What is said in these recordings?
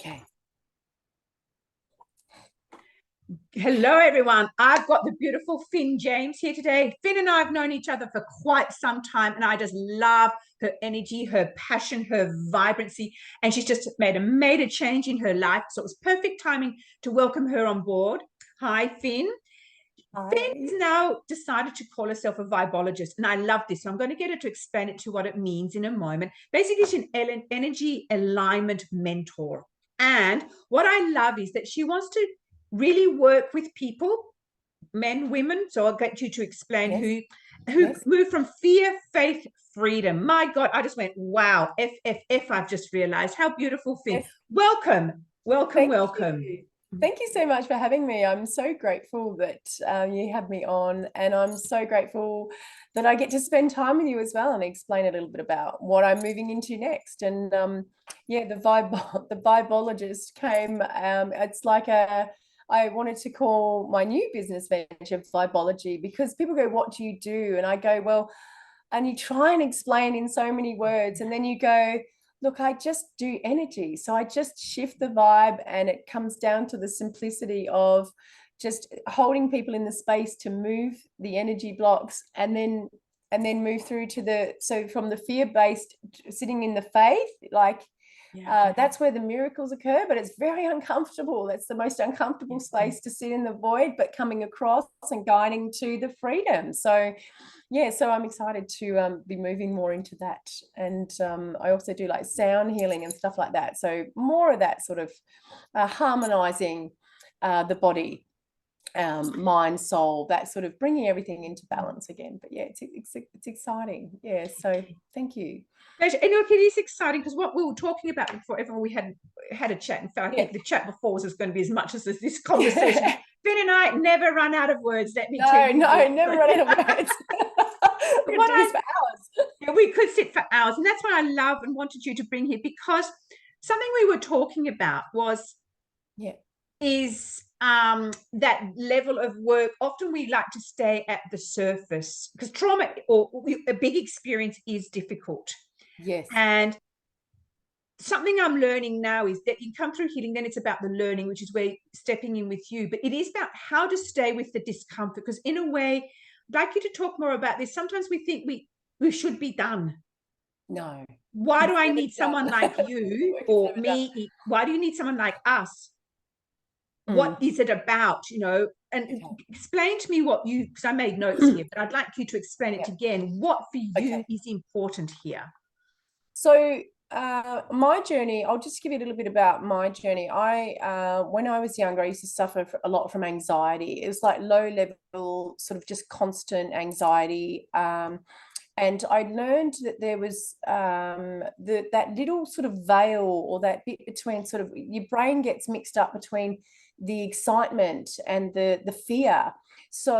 Okay. Hello, everyone. I've got the beautiful Finn James here today. Finn and I have known each other for quite some time, and I just love her energy, her passion, her vibrancy, and she's just made a change in her life. So it was perfect timing to welcome her on board. Hi, Finn. Hi. Finn's now decided to call herself a vibologist, and I love this. So I'm going to get her to explain it to what it means in a moment. Basically, she's an energy alignment mentor. And what I love is that she wants to really work with people, men, women. So I'll get you to explain who move from fear, faith, freedom. My God, I just went, wow, I've just realized how beautiful, Finn. Yes. Welcome. Thank you so much for having me. I'm so grateful that you had me on, and I'm so grateful that I get to spend time with you as well and explain a little bit about what I'm moving into next. And the vibologist came. It's like I wanted to call my new business venture Vibology, because people go, "What do you do?" And I go, "Well," and you try and explain in so many words, and then you go, "Look, I just do energy." So I just shift the vibe, and it comes down to the simplicity of just holding people in the space to move the energy blocks, and then move through to from the fear-based, sitting in the faith, like that's where the miracles occur, but it's very uncomfortable. That's the most uncomfortable space to sit in the void, but coming across and guiding to the freedom. So so I'm excited to be moving more into that. And I also do like sound healing and stuff like that. So more of that sort of harmonizing the body, mind, soul, that sort of bringing everything into balance again. But yeah, it's exciting. Yeah, so thank you. And look, it is exciting because what we were talking about before, everyone, we had a chat. In fact, I think the chat before was going to be as much as this conversation. Finn and I never run out of words. Let me tell you. No, never run out of words. We could do this for hours. Yeah, we could sit for hours, and that's what I love and wanted you to bring here, because something we were talking about is that level of work. Often we like to stay at the surface because trauma or a big experience is difficult. Yes. And something I'm learning now is that you come through healing, then it's about the learning, which is where stepping in with you. But it is about how to stay with the discomfort, because in a way, I'd like you to talk more about this. Sometimes we think we should be done. No. Why do I need someone like you or me? Why do you need someone like us? What is it about, and explain to me what you, because I made notes here, but I'd like you to explain it again. What for you is important here? So my journey, I'll just give you a little bit about my journey. When I was younger, I used to suffer a lot from anxiety. It was like low level, sort of just constant anxiety. And I learned that there was that little sort of veil, or that bit between, sort of, your brain gets mixed up between the excitement and the fear. So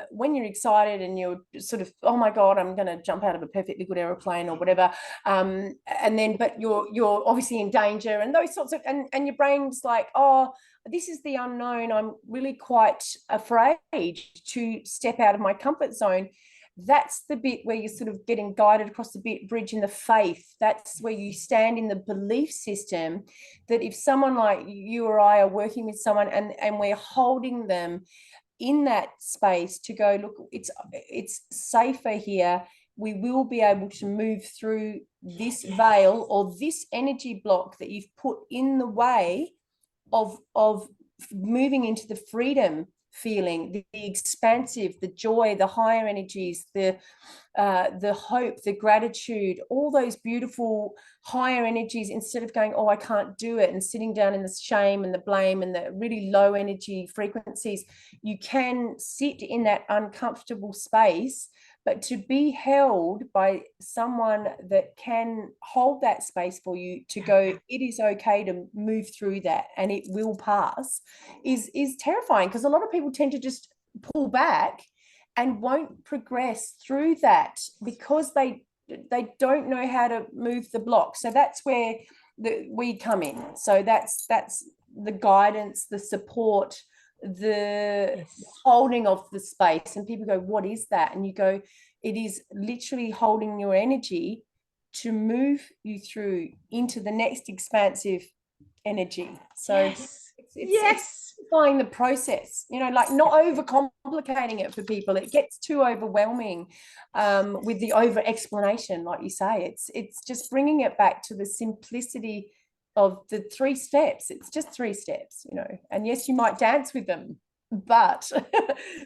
when you're excited and you're sort of, oh my God, I'm going to jump out of a perfectly good aeroplane or whatever, but you're obviously in danger, and those sorts of, and your brain's like, oh, this is the unknown. I'm really quite afraid to step out of my comfort zone. That's the bit where you're sort of getting guided across the bridge in the faith. That's where you stand in the belief system that if someone like you or I are working with someone, and we're holding them in that space to go, look, it's safer here. We will be able to move through this veil or this energy block that you've put in the way of moving into the freedom feeling, the expansive, the joy, the higher energies, the hope, the gratitude, all those beautiful higher energies, instead of going, oh, I can't do it, and sitting down in the shame and the blame and the really low energy frequencies. You can sit in that uncomfortable space, but to be held by someone that can hold that space for you, to go, it is okay to move through that and it will pass, is terrifying, because a lot of people tend to just pull back and won't progress through that because they don't know how to move the block. So that's where we come in. So that's the guidance, the support, the holding of the space. And people go, what is that? And you go, it is literally holding your energy to move you through into the next expansive energy. So Yes. it's Yes. simplifying the process, you know, like not overcomplicating it for people. It gets too overwhelming with the over explanation, like you say. It's just bringing it back to the simplicity of the 3 steps. It's just 3 steps, you know. And yes, you might dance with them, but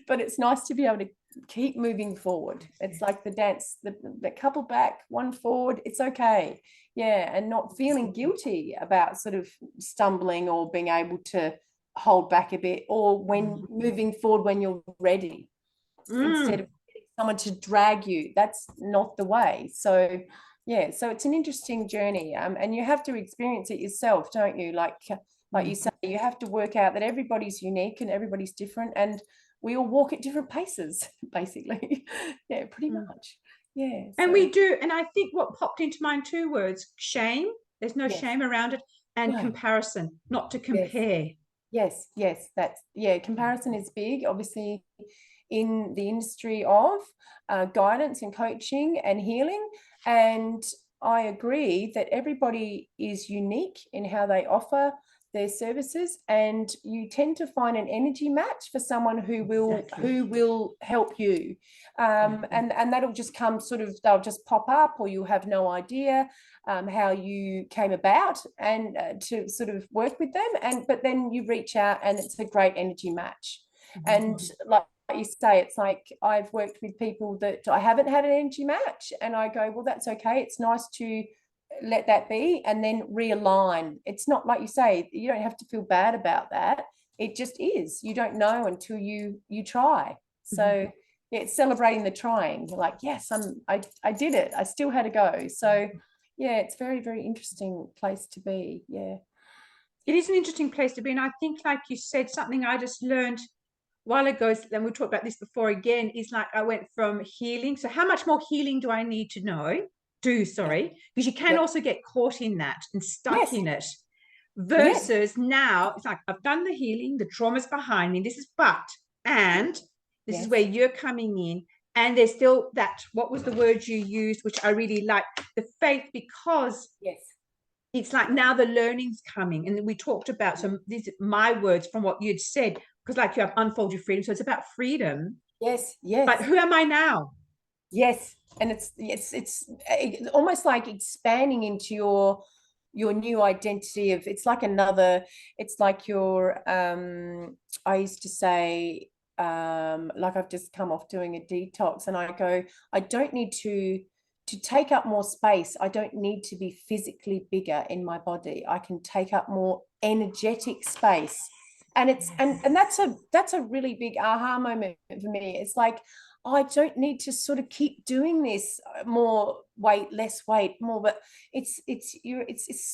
but it's nice to be able to keep moving forward. It's like the dance, the couple back, one forward. It's okay. Yeah, and not feeling guilty about sort of stumbling or being able to hold back a bit, or when moving forward when you're ready, instead of getting someone to drag you. That's not the way. So yeah, so it's an interesting journey, and you have to experience it yourself, don't you? Like you say, you have to work out that everybody's unique and everybody's different, and we all walk at different paces, basically. Yeah, pretty much. Yeah. And So we do. And I think what popped into mind, 2 words: shame. There's no yes. shame around it. And No. comparison, not to Yes. compare. Yes, that's, yeah, comparison is big, obviously, in the industry of guidance and coaching and healing. And I agree that everybody is unique in how they offer their services, and you tend to find an energy match for someone who will help you, and that'll just come sort of, they'll just pop up, or you'll have no idea how you came about, and to sort of work with them, but then you reach out and it's a great energy match. And like you say, it's like I've worked with people that I haven't had an energy match, and I go, well, that's okay. It's nice to let that be and then realign. It's not, like you say, you don't have to feel bad about that. It just is. You don't know until you try. So yeah, it's celebrating the trying. You're like, yes, I did it. I still had to go. So yeah, it's very, very interesting place to be. Yeah. It is an interesting place to be. And I think, like you said, something I just learned a while ago, and we talked about this before again, is like I went from healing. So how much more healing do I need to sorry, because you can also get caught in that and stuck Yes. in it. Yes. Versus now, it's like I've done the healing, the trauma's behind me. And this is where Yes. you're coming in. And there's still that, what was the word you used, which I really like, the faith, because Yes. it's like now the learning's coming. And we talked about, so these are my words from what you'd said, because like you have unfold your freedom. So it's about freedom. Yes. But Yes. who am I now? Yes. And it's almost like expanding into your new identity of, it's like another, it's like your I used to say, like I've just come off doing a detox, and I go, I don't need to take up more space. I don't need to be physically bigger in my body. I can take up more energetic space. And it's and that's a really big aha moment for me. It's like, I don't need to sort of keep doing this, more weight, less weight, more, but it's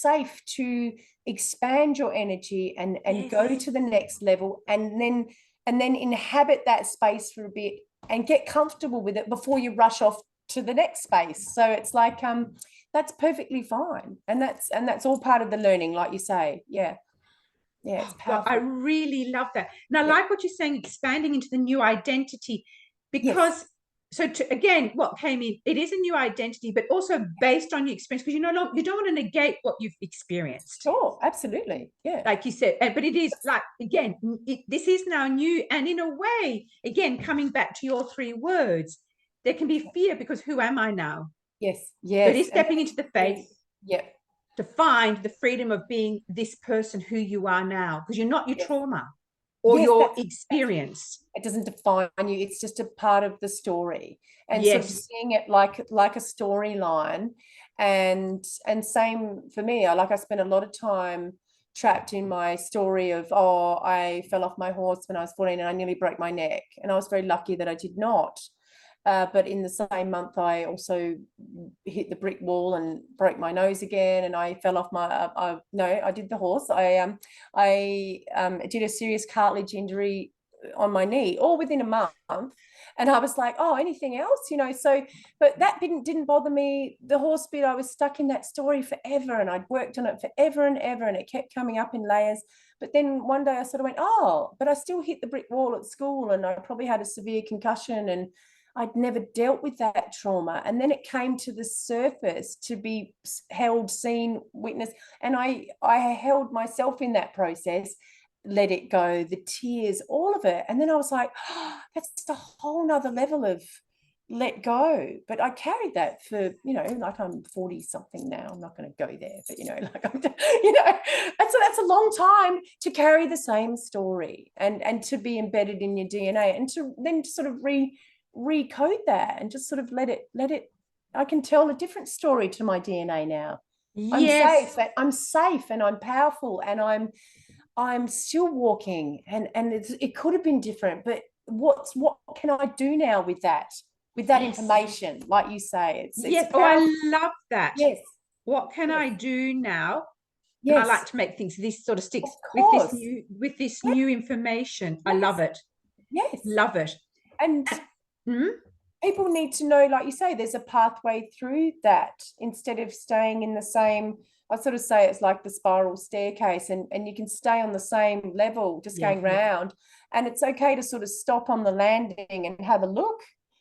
safe to expand your energy and go to the next level, and then inhabit that space for a bit and get comfortable with it before you rush off to the next space. So it's like that's perfectly fine, and that's all part of the learning, like you say. Yeah. Yeah, it's God, I powerful. really love that. And I Yeah. like what you're saying, expanding into the new identity, Yes. because so again, what came in, it is a new identity, but also based on your experience, because you don't want to negate what you've experienced. Sure, absolutely. Yeah. Like you said, but it is like, again, this is now new. And in a way, again, coming back to your 3 words, there can be fear, because who am I now? Yes. But it's Yes. And stepping into the faith yeah. to find the freedom of being this person who you are now, because you're not your Yes. trauma or Yes, your that's experience. it doesn't define you. It's just a part of the story, and sort of Yes. seeing it like a storyline. And same for me. I spent a lot of time trapped in my story of, oh, I fell off my horse when I was 14 and I nearly broke my neck, and I was very lucky that I did not. But in the same month, I also hit the brick wall and broke my nose again, and I fell off my. No, I did the horse. I did a serious cartilage injury on my knee, all within a month. And I was like, oh, anything else, So, but that didn't bother me. The horse bit, I was stuck in that story forever, and I'd worked on it forever and ever, and it kept coming up in layers. But then one day I sort of went, oh, but I still hit the brick wall at school, and I probably had a severe concussion, and I'd never dealt with that trauma. And then it came to the surface to be held, seen, witnessed. And I held myself in that process, let it go, the tears, all of it. And then I was like, oh, that's a whole nother level of let go. But I carried that for, like I'm 40 something now. I'm not going to go there, but like I'm, that's a long time to carry the same story and to be embedded in your DNA, and to then sort of recode that and just sort of let it. I can tell a different story to my DNA now. Yes. I'm safe and I'm powerful and I'm still walking, and it could have been different, but what can I do now with that? With that Yes. information, like you say, Yes. it's Oh, powerful. I love that. Yes. What can Yes. I do now? And I like Yes. to make things, this sort of sticks Of course. with this Yes. new information. I Yes. love it. Yes. Love it. And Mm-hmm. people need to know, like you say, there's a pathway through that, instead of staying in the same. I sort of say it's like the spiral staircase, and you can stay on the same level, just Yeah. going round. And it's okay to sort of stop on the landing and have a look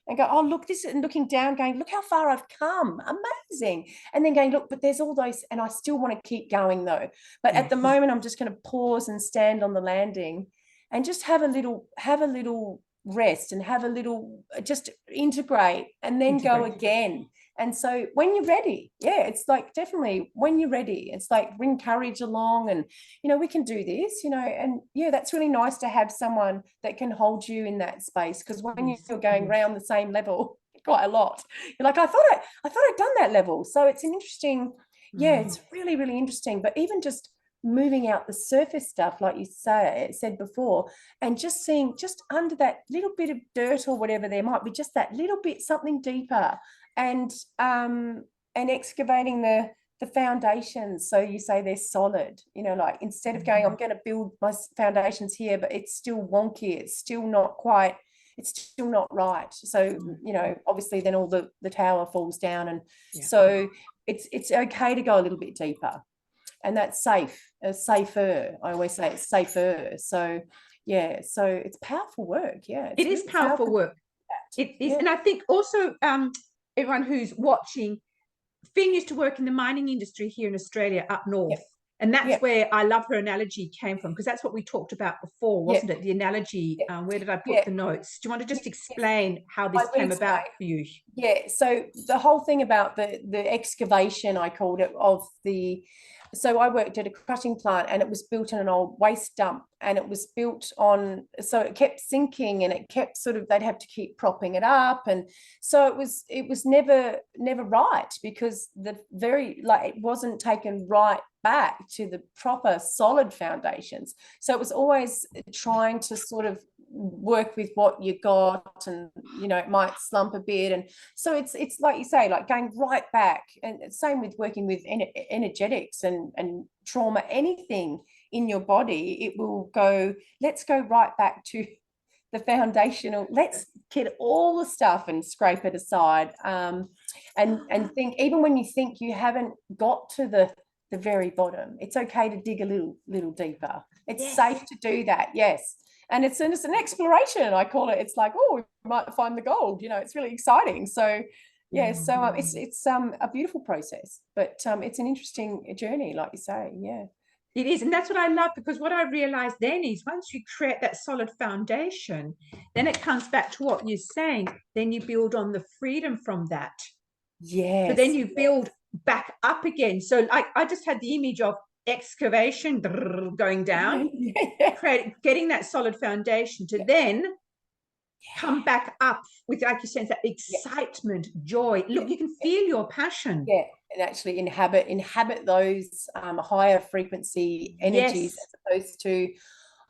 and go, oh, look, this, and looking down, going, look how far I've come. Amazing. And then going, look, but there's all those, and I still want to keep going though. But at the moment, I'm just going to pause and stand on the landing and just have a little rest and have a little, just integrate and then go again. And so when you're ready, it's like, definitely when you're ready, it's like bring courage along, and we can do this, and that's really nice to have someone that can hold you in that space, because when you're going around the same level quite a lot, you're like, I thought I'd done that level. So it's an interesting, it's really, really interesting. But even just moving out the surface stuff, like you said before, and just seeing just under that little bit of dirt or whatever, there might be just that little bit, something deeper, and excavating the foundations, so you say they're solid, like instead of going, I'm going to build my foundations here, but it's still wonky, it's still not quite, it's still not right. So obviously then all the tower falls down, and so it's okay to go a little bit deeper, and that's safer. I always say it's safer. So so it's powerful work. It is powerful work. It is. And I think also everyone who's watching, Finn used to work in the mining industry here in Australia up north. And that's where I love her analogy came from, because that's what we talked about before, wasn't it? The analogy, where did I put the notes? Do you want to just explain how this came about for you? So the whole thing about the excavation, I called it, of so I worked at a crushing plant, and it was built in an old waste dump, and it was built on, so it kept sinking, and it kept sort of, they'd have to keep propping it up. And so it was never right, because it wasn't taken right back to the proper solid foundations. So it was always trying to sort of work with what you got, and it might slump a bit, and so it's like you say, like going right back. And same with working with energetics and trauma, anything in your body, it will go, let's go right back to the foundational, let's get all the stuff and scrape it aside, and think, even when you think you haven't got to the very bottom, it's okay to dig a little deeper. It's safe to do that. Yes. And it's an exploration, I call it. It's like, oh, we might find the gold. It's really exciting. So it's a beautiful process, but it's an interesting journey, like you say. It is. And that's what I love, because what I realized then is, once you create that solid foundation, then it comes back to what you're saying. Then you build on the freedom from that. Yes. So then you build back up again. So I just had the image of excavation going down, getting that solid foundation to then come back up with, like you said, that excitement, joy. Look, you can feel your passion. And actually inhabit those higher frequency energies, as opposed to,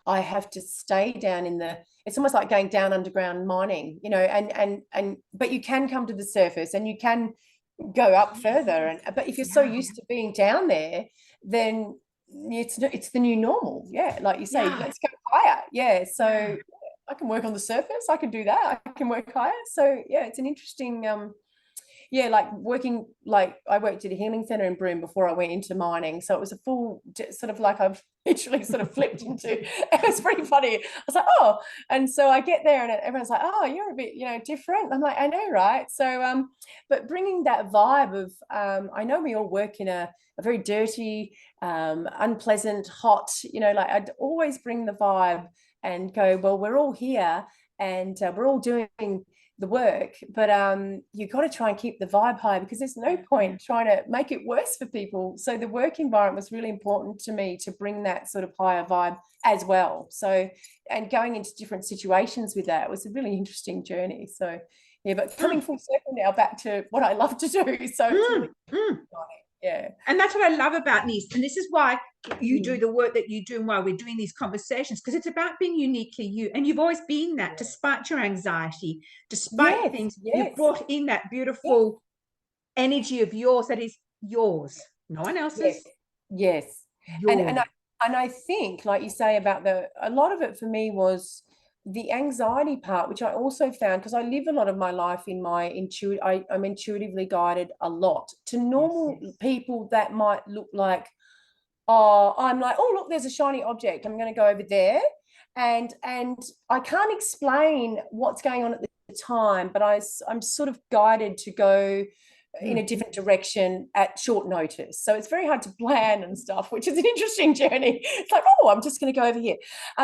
I have to stay down in it's almost like going down underground mining, but you can come to the surface, and you can go up further. But if you're so used to being down there, then it's the new normal. Like you say, let's go higher. So I can work on the surface, I can do that, I can work higher. So it's an interesting yeah, like working, like I worked at a healing center in Broome before I went into mining. So it was a full sort of like I've literally sort of flipped into, it was pretty funny. I was like, oh, and so I get there and everyone's like, oh, you're a bit, different. I'm like, I know, right? So, but bringing that vibe of, I know we all work in a very dirty, unpleasant, hot, like I'd always bring the vibe and go, well, we're all here and we're all doing the work, but you got to try and keep the vibe high, because there's no point trying to make it worse for people. So the work environment was really important to me, to bring that sort of higher vibe as well. So, and going into different situations with that was a really interesting journey. So yeah, but coming full circle now back to what I love to do. So it's really yeah. And that's what I love about Nice. And this is why you do the work that you do and why we're doing these conversations, because it's about being uniquely you. And you've always been that, despite your anxiety, despite things. You've brought in that beautiful energy of yours that is yours, no one else's. Yes. And I think, like you say about a lot of it for me was the anxiety part, which I also found, because I live a lot of my life in my I'm intuitively guided a lot. To normal people, that might look like, oh, I'm like, oh, look, there's a shiny object, I'm going to go over there. And I can't explain what's going on at the time, but I'm sort of guided to go in a different direction at short notice. So it's very hard to plan and stuff, which is an interesting journey. It's like, oh, I'm just going to go over here.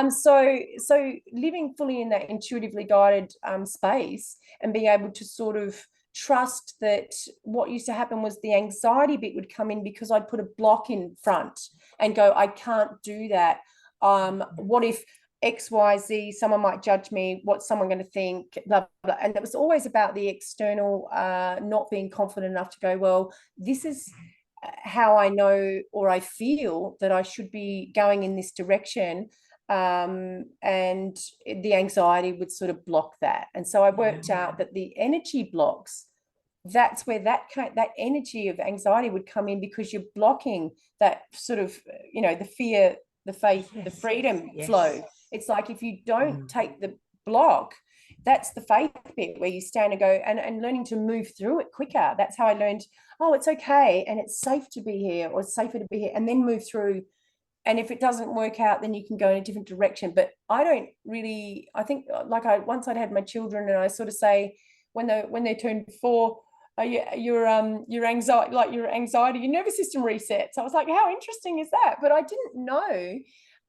So living fully in that intuitively guided space, and being able to sort of trust that what used to happen was the anxiety bit would come in because I'd put a block in front and go, I can't do that. What if XYZ, someone might judge me, what's someone going to think, blah, blah. And it was always about the external, not being confident enough to go, well, this is how I know or I feel that I should be going in this direction. And the anxiety would sort of block that. And so I worked out that the energy blocks, that's where that energy of anxiety would come in, because you're blocking that sort of, the fear, the faith, the freedom flow. It's like, if you don't take the block, that's the faith bit where you stand and go, and learning to move through it quicker. That's how I learned, oh, it's okay, and it's safe to be here, or it's safer to be here, and then move through. And if it doesn't work out, then you can go in a different direction. But I think, like, once I'd had my children, and I sort of say, when they turn 4, your anxiety, your nervous system resets. I was like, how interesting is that? But I didn't know.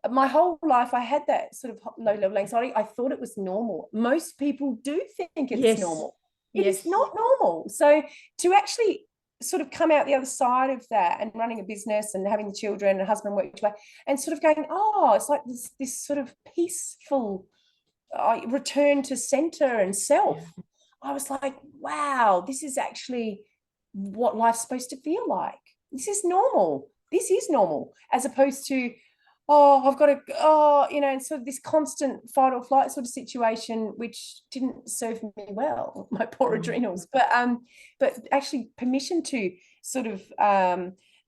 My whole life I had that sort of low level anxiety. I thought it was normal. Most people do think it's normal. It is not normal. So to actually sort of come out the other side of that, and running a business and having the children and husband work away, and sort of going, oh, it's like this sort of peaceful return to center and self. I was like, wow, this is actually what life's supposed to feel like. This is normal. This is normal, as opposed to, oh, I've got to, and sort of this constant fight or flight sort of situation, which didn't serve me well, my poor adrenals. But actually permission to sort of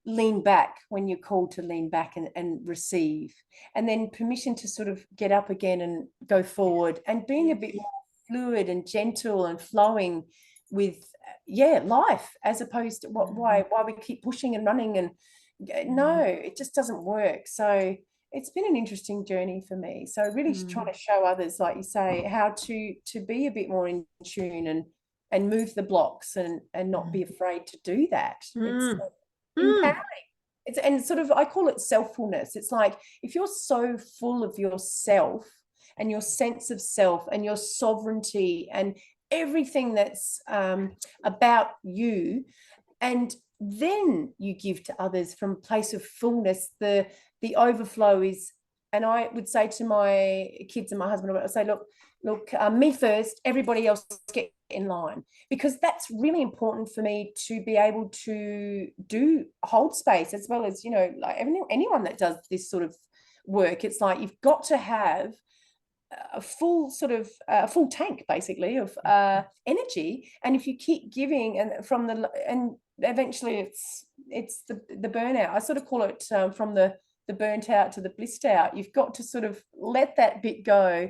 lean back when you're called to lean back and receive, and then permission to sort of get up again and go forward, and being a bit more fluid and gentle and flowing with life, as opposed to why we keep pushing and running, and no, it just doesn't work. So it's been an interesting journey for me. So really trying to show others, like you say, how to be a bit more in tune and move the blocks, and not be afraid to do that. It's empowering. And sort of, I call it selffulness. It's like, if you're so full of yourself and your sense of self and your sovereignty and everything that's about you, and then you give to others from a place of fullness, the overflow is. And I would say to my kids and my husband, I would say, look, me first, everybody else get in line, because that's really important for me to be able to hold space, as well as, like anyone that does this sort of work. It's like, you've got to have a full sort of full tank, basically, of energy. And if you keep giving, and eventually it's the burnout. I sort of call it from the burnt out to the blissed out. You've got to sort of let that bit go,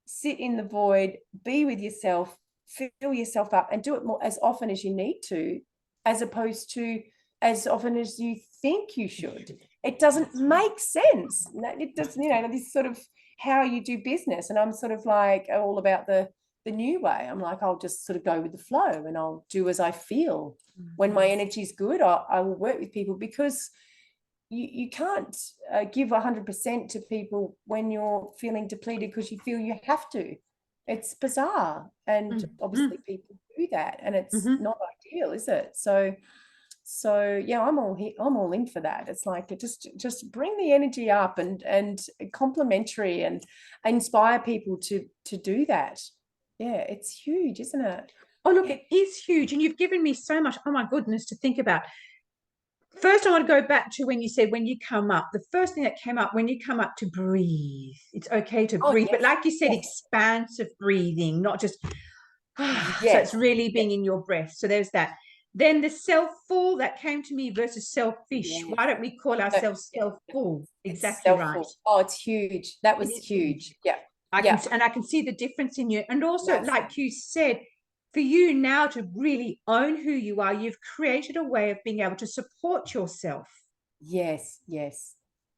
sit in the void, be with yourself, fill yourself up and do it more as often as you need to, as opposed to as often as you think you should. It doesn't make sense. It doesn't, this sort of how you do business. And I'm sort of like all about the new way. I'm like, I'll just sort of go with the flow and I'll do as I feel. When my energy is good, I will work with people, because you can't give 100% to people when you're feeling depleted because you feel you have to. It's bizarre. And obviously people do that, and it's not ideal, is it? So yeah, I'm all in for that. It's like just bring the energy up and complimentary and inspire people to do that. Yeah, it's huge, isn't it? Oh, look, it is huge. And you've given me so much, oh my goodness, to think about. First, I want to go back to when you said when you come up, the first thing that came up, when you come up, to breathe. It's okay to breathe. Yes. But like you said, expansive breathing, not just, so it's really being in your breath. So there's that. Then the self-full that came to me versus selfish. Yes. Why don't we call ourselves self-full? Exactly right. Oh, it's huge. That was huge. Yeah. I can see the difference in you. And also, like you said, for you now to really own who you are, you've created a way of being able to support yourself. Yes.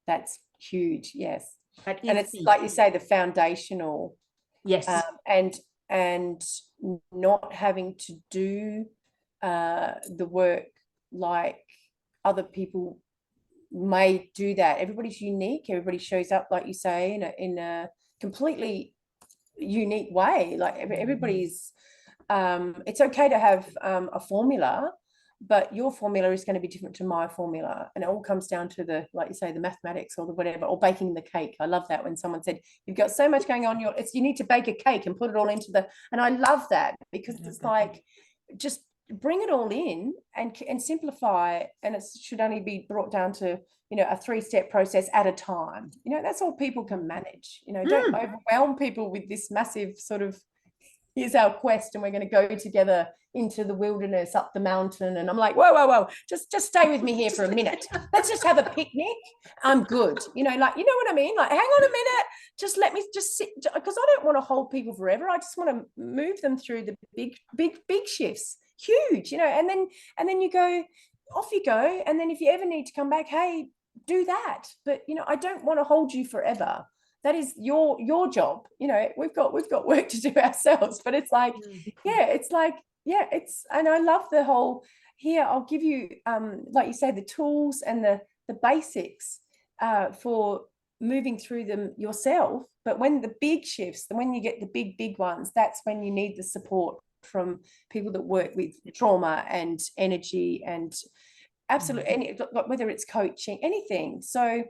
That's huge. Yes. And it's like you say, the foundational. Yes. And not having to do the work like other people may do that. Everybody's unique. Everybody shows up, like you say, in a completely unique way. Like everybody's it's okay to have a formula, but your formula is going to be different to my formula, and it all comes down to the, like you say, the mathematics or the whatever, or baking the cake. I love that when someone said, you've got so much going on, you need to bake a cake and put it all into and I love that, because it's like, just bring it all in and simplify, and it should only be brought down to a 3-step process at a time. That's all people can manage. Don't overwhelm people with this massive sort of, here's our quest and we're going to go together into the wilderness, up the mountain. And I'm like, whoa, just stay with me here for a minute. Let's just have a picnic. I'm good. You know what I mean? Like, hang on a minute. Just let me just sit, because I don't want to hold people forever. I just want to move them through the big shifts. Huge, and then you go, off you go. And then if you ever need to come back, hey, do that. But, I don't want to hold you forever. That is your job. We've got work to do ourselves, but it's like, and I love the whole, here, I'll give you, like you say, the tools and the basics for moving through them yourself. But when the big shifts, when you get the big ones, that's when you need the support from people that work with trauma and energy and absolutely, whether it's coaching, anything. So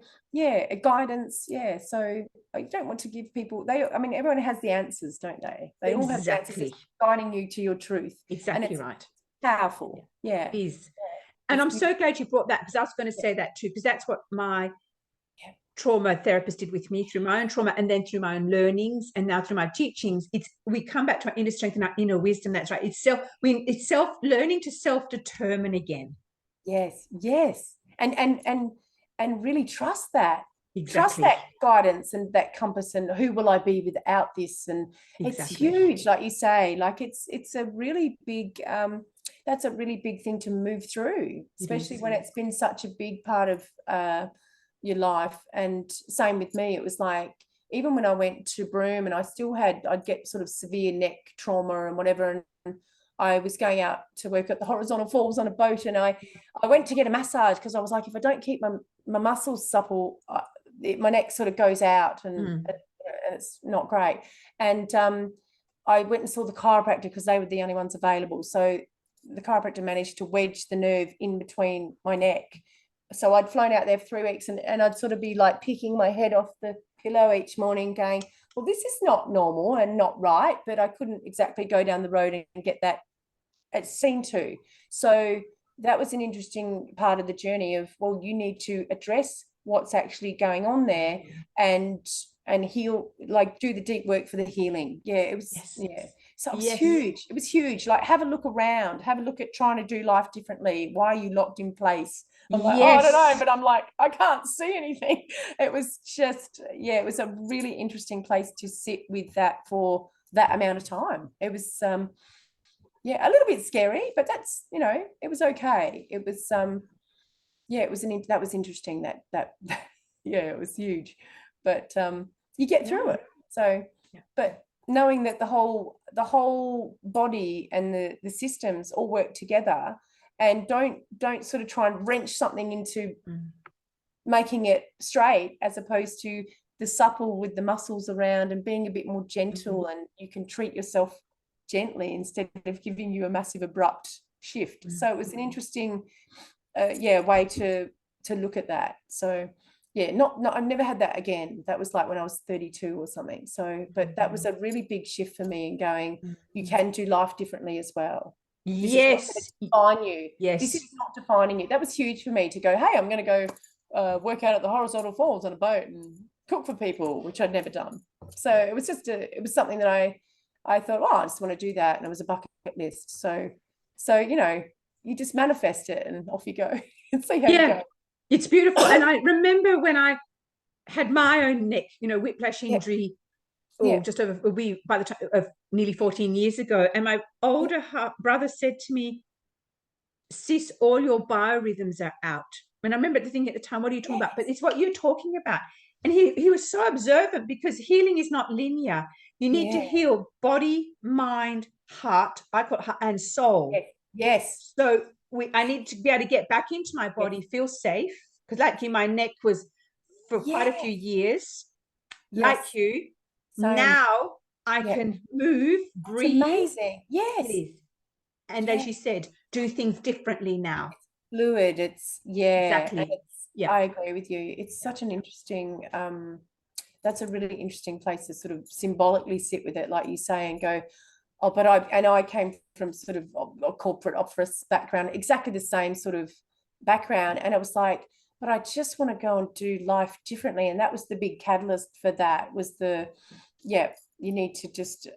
guidance. So I don't want to give people, everyone has the answers, don't they? They all have the answers, guiding you to your truth. Exactly, and it's right. Powerful. It is. And I'm so glad you brought that, because I was going to say that too, because that's what my trauma therapist did with me, through my own trauma, and then through my own learnings, and now through my teachings. We come back to our inner strength and our inner wisdom. That's right. It's learning to self-determine again. Yes. And really trust that. Exactly. Trust that guidance and that compass, and who will I be without this? And It's huge, like you say. Like it's a really big that's a really big thing to move through, especially when it's been such a big part of your life. And same with me, it was like, even when I went to Broome, and I'd get sort of severe neck trauma and whatever, and I was going out to work at the horizontal falls on a boat, and I went to get a massage, because I was like, if I don't keep my muscles supple, my neck sort of goes out, and it's not great. And I went and saw the chiropractor, because they were the only ones available. So the chiropractor managed to wedge the nerve in between my neck. So I'd flown out there for 3 weeks, and I'd sort of be like picking my head off the pillow each morning, going, well, this is not normal and not right, but I couldn't exactly go down the road and get that seen to. So that was an interesting part of the journey of, well, you need to address what's actually going on there and heal, like do the deep work for the healing. It was so it was huge. It was huge. Like, have a look around, have a look at trying to do life differently. Why are you locked in place? I'm like, I don't know, but I'm like, I can't see anything. It was just, it was a really interesting place to sit with that for that amount of time. It was yeah, a little bit scary, but that's, you know, it was okay. It was yeah, it was that was interesting. That yeah, it was huge, but you get through Yeah. it. So, Yeah. but knowing that the whole body and the systems all work together, and don't sort of try and wrench something into making it straight, as opposed to the supple with the muscles around and being a bit more gentle, and you can treat yourself gently instead of giving you a massive abrupt shift. So it was an interesting yeah, way to look at that. So yeah, not I've never had that again. That was like when I was 32 or something. So, but that was a really big shift for me in going, you can do life differently as well. This is not going to Yes. define you. This Yes. is not defining you. That was huge for me to go, hey, I'm going to go work out at the horizontal falls on a boat and cook for people, which I'd never done. So it was just it was something that I thought, oh, I just want to do that, and it was a bucket list. So you know, you just manifest it and off you go and see how you go. It's beautiful. And I remember when I had my own neck, you know, whiplash injury, or just over by the time of nearly 14 years ago. And my older brother said to me, sis, all your biorhythms are out. And I remember thinking at the time, what are you talking about? But it's what you're talking about. And he was so observant, because healing is not linear. You need to heal body, mind, heart, I call it heart, and soul. Yes. So I need to be able to get back into my body, feel safe. Because like you, my neck was for quite a few years. Like you. Same. Now I can move, breathe. It's amazing. Yes. Live. And as you said, do things differently now. It's fluid. It's exactly. I agree with you. It's such an interesting that's a really interesting place to sort of symbolically sit with it, like you say, and go, oh, but I came from sort of a corporate office background, exactly the same sort of background. And it was like, but I just want to go and do life differently. And that was the big catalyst for that, was you need to just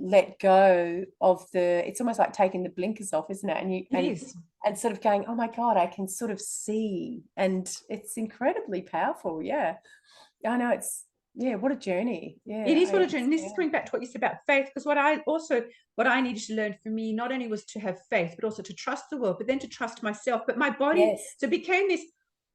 let go of it's almost like taking the blinkers off, isn't it? And sort of going, oh my God, I can sort of see. And it's incredibly powerful. Yeah. I know what a journey. Yeah. It is what a journey. This is coming back to what you said about faith, because what I needed to learn for me, not only was to have faith, but also to trust the world, but then to trust myself. But my body, so it became this,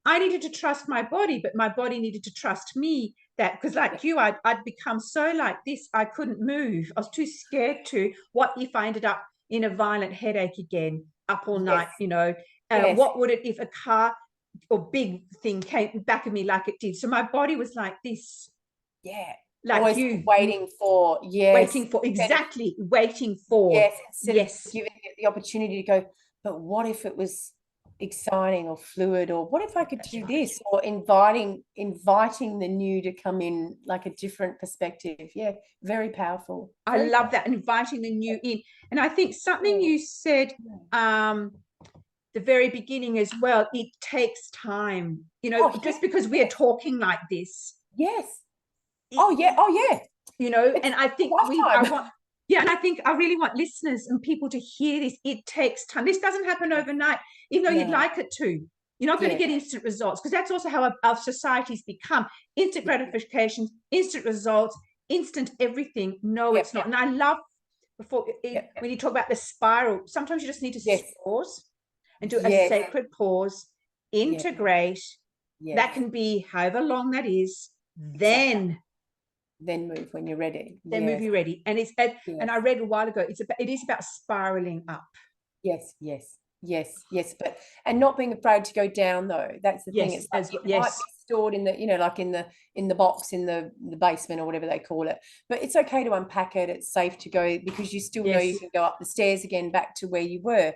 I needed to trust my body, but my body needed to trust me. That, because like you, I'd become so like this, I couldn't move. I was too scared to. What if I ended up in a violent headache again, up all night, you know? What would it if a car or big thing came back of me like it did? So my body was like this. Yeah. Like always you waiting for exactly waiting for instead of giving it the opportunity to go, but what if it was exciting or fluid, or what if I could do this, or inviting the new to come in, like a different perspective. Very powerful. I love that, inviting the new in. And I think something you said the very beginning as well, it takes time, you know, just because we are talking like this. You know, and I think and I think I really want listeners and people to hear this. It takes time. This doesn't happen overnight, even though you'd like it to. You're not going to get instant results, because that's also how our society's become. Instant gratification, instant results, instant everything. No, it's not. And I love when you talk about the spiral, sometimes you just need to pause and do a sacred pause, integrate. That can be however long that is, then move when you're ready. Then move you're ready. And it's and I read a while ago, it is about spiraling up. Yes. But and not being afraid to go down, though. That's the thing. It's like it might be stored in the, you know, like in the box in the basement or whatever they call it. But it's okay to unpack it. It's safe to go, because you still know you can go up the stairs again back to where you were.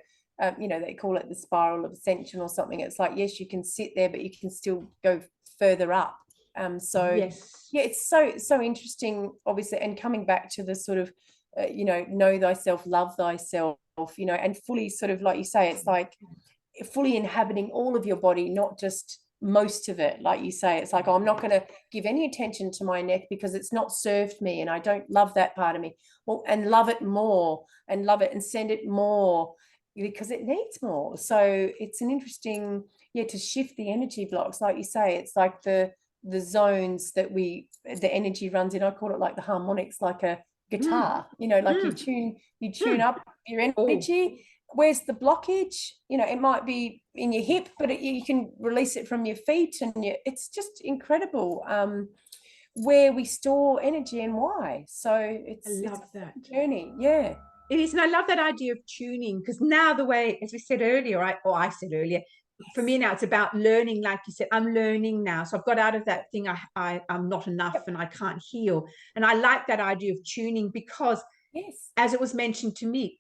You know, they call it the spiral of ascension or something. It's like, yes, you can sit there, but you can still go further up. It's so interesting, obviously, and coming back to the sort of you know thyself, love thyself, you know, and fully sort of, like you say, it's like fully inhabiting all of your body, not just most of it. Like you say, it's like, oh, I'm not going to give any attention to my neck because it's not served me and I don't love that part of me. Well, and love it more, and love it and send it more, because it needs more. So it's an interesting, to shift the energy blocks, like you say. It's like the zones that the energy runs in. I call it like the harmonics, like a guitar, you know, like mm, you tune mm. up your Oh, energy. Where's the blockage? You know, it might be in your hip, but you can release it from your feet, and it's just incredible where we store energy and why. So I it's love that. a journey. Yeah. It is, and I love that idea of tuning, because now the way, as we said earlier, I said earlier, for me Yes. now it's about learning. Like you said, I'm learning now, so I've got out of that thing. I'm not enough Yep. and I can't heal, and I like that idea of tuning, because Yes. as it was mentioned to me,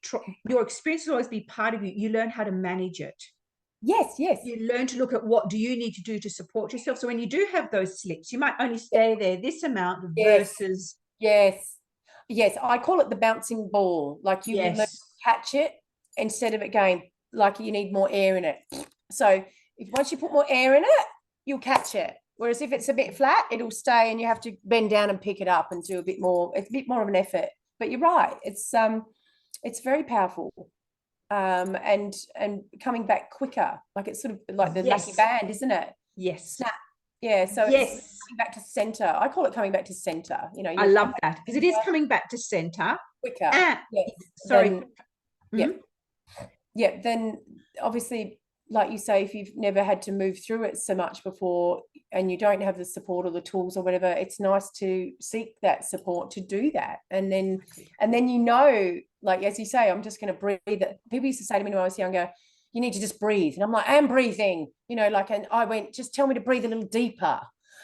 your experience will always be part of you. You learn how to manage it. Yes. Yes. You learn to look at what do you need to do to support yourself. So when you do have those slips, you might only Yep. stay there this amount Yes. versus Yes. Yes. I call it the bouncing ball. Like you learn to yes. catch it instead of it going like you need more air in it. So if once you put more air in it, you'll catch it. Whereas if it's a bit flat, it'll stay and you have to bend down and pick it up and do a bit more. It's a bit more of an effort. But you're right. It's very powerful. And coming back quicker. Like it's sort of like the lucky Yes. band, isn't it? Yes. Snap. Yeah. So it's Yes. coming back to center. I call it coming back to center. You know, I you'll come love back that, because it is coming back to center. quicker. And Yes. sorry. Then yeah. Mm, Yeah. Then obviously, like you say, if you've never had to move through it so much before and you don't have the support or the tools or whatever, it's nice to seek that support to do that. And then you know, like as you say, I'm just going to breathe. People used to say to me when I was younger, you need to just breathe. And I'm like, I am breathing, you know, like, and I went, just tell me to breathe a little deeper.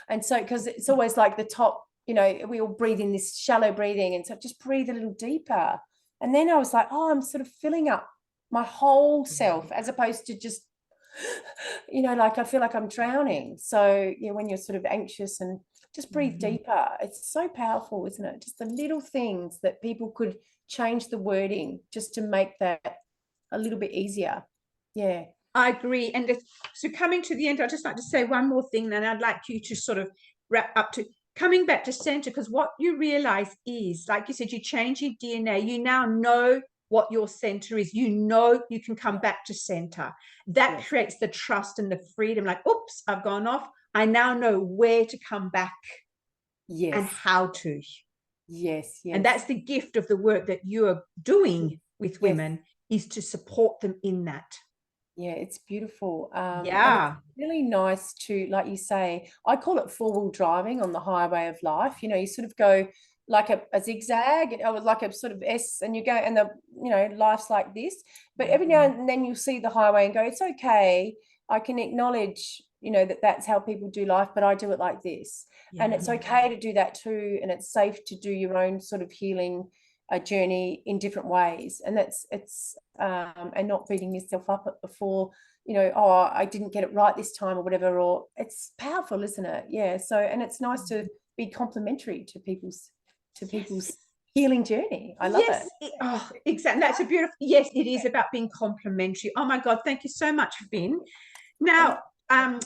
And so, because it's always like the top, you know, we all breathe in this shallow breathing. And so just breathe a little deeper. And then I was like, oh, I'm sort of filling up my whole self as opposed to just, you know, like I feel like I'm drowning. So yeah, when you're sort of anxious, and just breathe deeper. It's so powerful, isn't it? Just the little things that people could change the wording just to make that a little bit easier. Yeah. I agree. And so coming to the end, I'd just like to say one more thing, then I'd like you to sort of wrap up to coming back to center, because what you realize is, like you said, you change your DNA. You now know what your center is. You know you can come back to center. That Yes. creates the trust and the freedom. Like, oops, I've gone off. I now know where to come back and Yes. how to. Yes. And Yes. that's the gift of the work that you are doing with Yes. women, is to support them in that. Yeah, it's beautiful. And it's Yeah. really nice to, like you say, I call it four-wheel driving on the highway of life. You know, you sort of go like a zigzag, or like a sort of S, and you go, and you know, life's like this. But every now and then you'll see the highway and go, it's okay. I can acknowledge, you know, that that's how people do life, but I do it like this. Yeah. And it's okay to do that too. And it's safe to do your own sort of healing a journey in different ways, and it's and not beating yourself up before, you know, oh, I didn't get it right this time or whatever. Or it's powerful, isn't it? Yeah. So, and it's nice to be complimentary to people's Yes. healing journey. I love Yes. it. Oh, exactly. That's a beautiful. Yes, it is about being complimentary. Oh my God. Thank you so much, Finn. Now,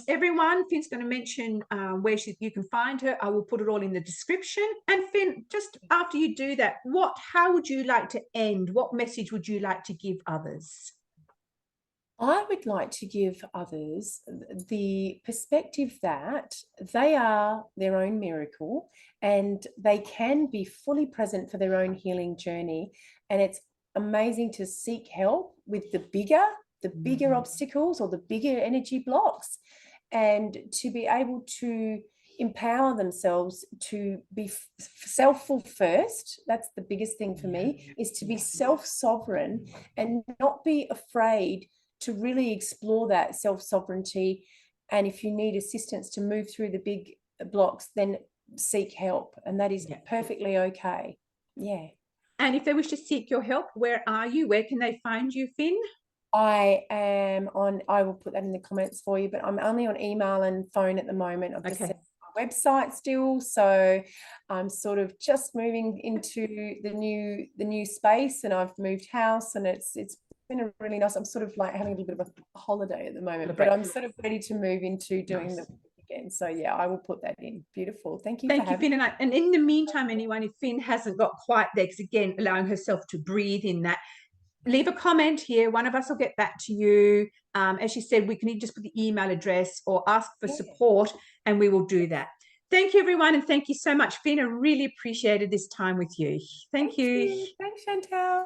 everyone, Finn's going to mention where you can find her. I will put it all in the description. And Finn, just after you do that, how would you like to end? What message would you like to give others? I would like to give others the perspective that they are their own miracle, and they can be fully present for their own healing journey. And it's amazing to seek help with the bigger obstacles or the bigger energy blocks, and to be able to empower themselves to be selfful first. That's the biggest thing for me, is to be self-sovereign and not be afraid to really explore that self-sovereignty. And if you need assistance to move through the big blocks, then seek help, and that is perfectly okay. Yeah. And if they wish to seek your help, where are you? Where can they find you, Finn? I will put that in the comments for you, but I'm only on email and phone at the moment. I've just set my website still, so I'm sort of just moving into the new space, and I've moved house, and it's been a really nice. I'm sort of like having a little bit of a holiday at the moment, but I'm sort of ready to move into doing the again. So yeah, I will put that in. Beautiful. Thank you. Thank you, Finn. And in the meantime, anyone, if Finn hasn't got quite there, because again, allowing herself to breathe in that, leave a comment here. One of us will get back to you. As she said, we can just put the email address or ask for support, and we will do that. Thank you, everyone, and thank you so much. Fina, really appreciated this time with you. Thank you. Thanks, Chantel.